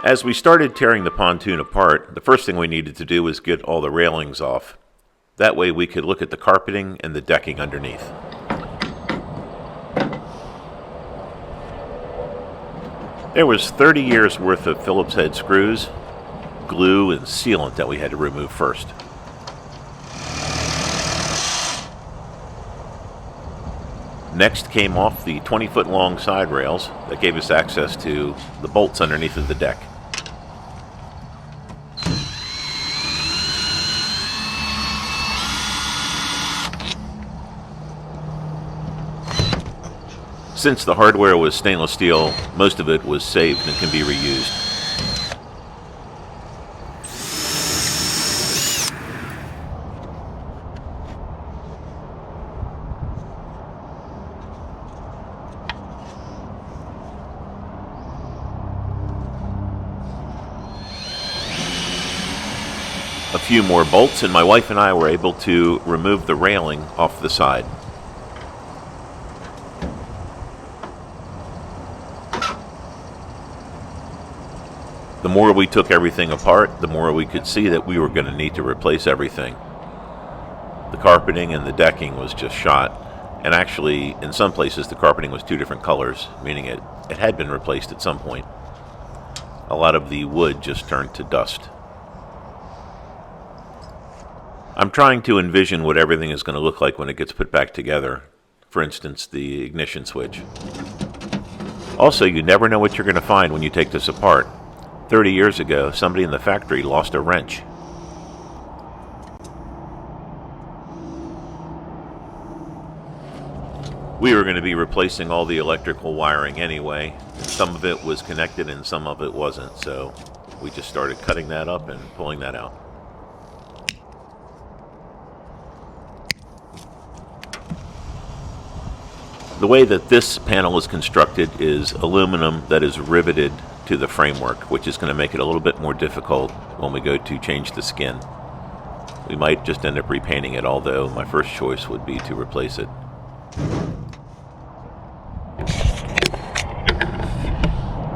As we started tearing the pontoon apart, the first thing we needed to do was get all the railings off. That way we could look at the carpeting and the decking underneath. There was 30 years worth of Phillips head screws, glue, and sealant that we had to remove first. Next came off the 20-foot long side rails that gave us access to the bolts underneath of the deck. Since the hardware was stainless steel, most of it was saved and can be reused. A few more bolts and my wife and I were able to remove the railing off the side. The more we took everything apart, the more we could see that we were going to need to replace everything. The carpeting and the decking was just shot, and actually, in some places, the carpeting was two different colors, meaning it had been replaced at some point. A lot of the wood just turned to dust. I'm trying to envision what everything is going to look like when it gets put back together. For instance, the ignition switch. Also, you never know what you're going to find when you take this apart. 30 years ago, somebody in the factory lost a wrench. We were going to be replacing all the electrical wiring anyway. Some of it was connected and some of it wasn't, so we just started cutting that up and pulling that out. The way that this panel is constructed is aluminum that is riveted to the framework, which is going to make it a little bit more difficult when we go to change the skin. We might just end up repainting it, although my first choice would be to replace it.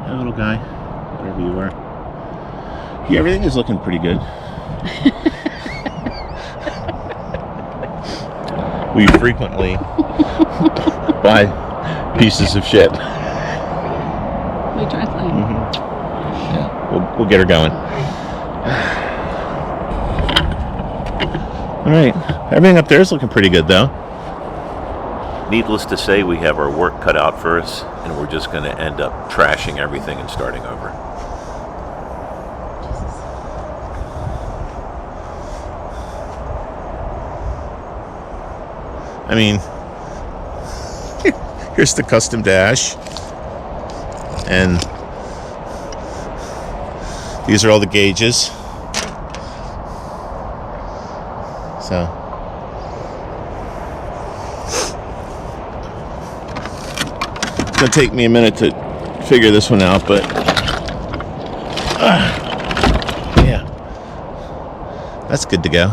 Hey, little guy, wherever you are. Yeah, everything is looking pretty good. We frequently buy pieces of shit. We try playing. Yeah, we'll get her going. All right, everything up there is looking pretty good, though. Needless to say, we have our work cut out for us, and we're just going to end up trashing everything and starting over. I mean, here's the custom dash, and these are all the gauges. So, it's gonna take me a minute to figure this one out, but yeah, that's good to go.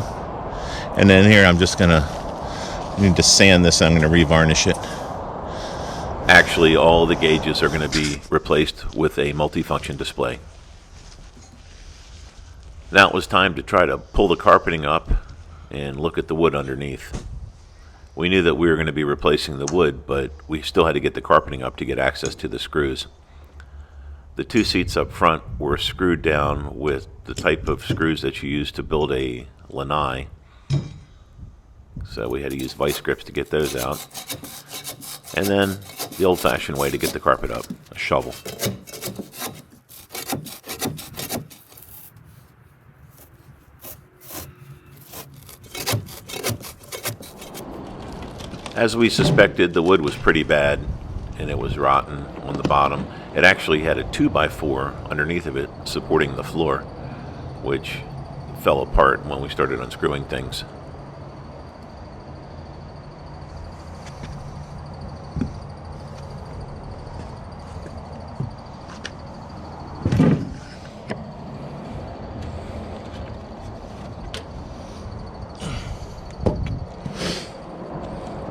And then here, I'm just gonna need to sand this. I'm going to revarnish it. Actually, all the gauges are going to be replaced with a multifunction display. Now it was time to try to pull the carpeting up and look at the wood underneath. We knew that we were going to be replacing the wood, but we still had to get the carpeting up to get access to the screws. The two seats up front were screwed down with the type of screws that you use to build a lanai. So we had to use vice grips to get those out. And then the old-fashioned way to get the carpet up, a shovel. As we suspected, the wood was pretty bad, and it was rotten on the bottom. It actually had a 2x4 underneath of it supporting the floor, which fell apart when we started unscrewing things.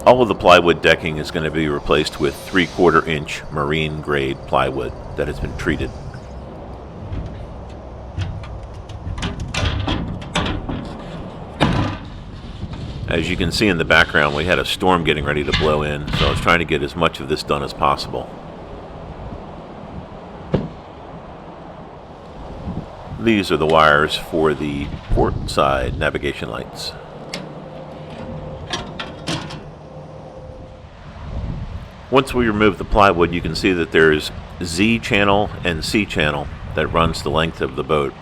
All of the plywood decking is going to be replaced with 3/4 inch marine grade plywood that has been treated. As you can see in the background, we had a storm getting ready to blow in, so I was trying to get as much of this done as possible. These are the wires for the port side navigation lights. Once we remove the plywood, you can see that there's Z channel and C channel that runs the length of the boat.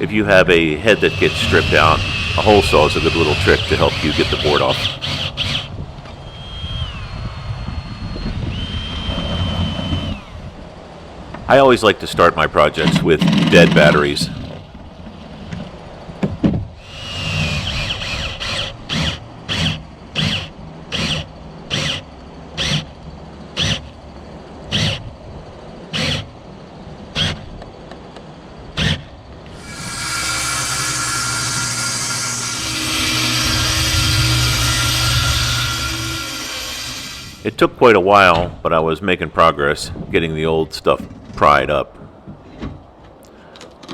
If you have a head that gets stripped out, a hole saw is a good little trick to help you get the board off. I always like to start my projects with dead batteries. It took quite a while, but I was making progress, getting the old stuff pried up.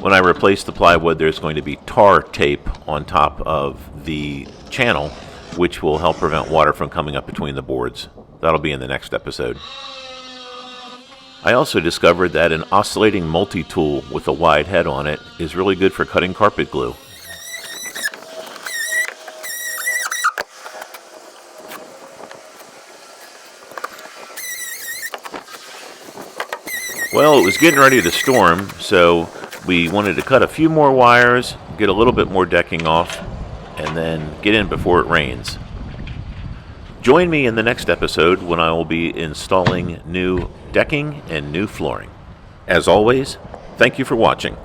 When I replace the plywood, there's going to be tar tape on top of the channel, which will help prevent water from coming up between the boards. That'll be in the next episode. I also discovered that an oscillating multi-tool with a wide head on it is really good for cutting carpet glue. Well, it was getting ready to storm, so we wanted to cut a few more wires, get a little bit more decking off, and then get in before it rains. Join me in the next episode when I will be installing new decking and new flooring. As always, thank you for watching.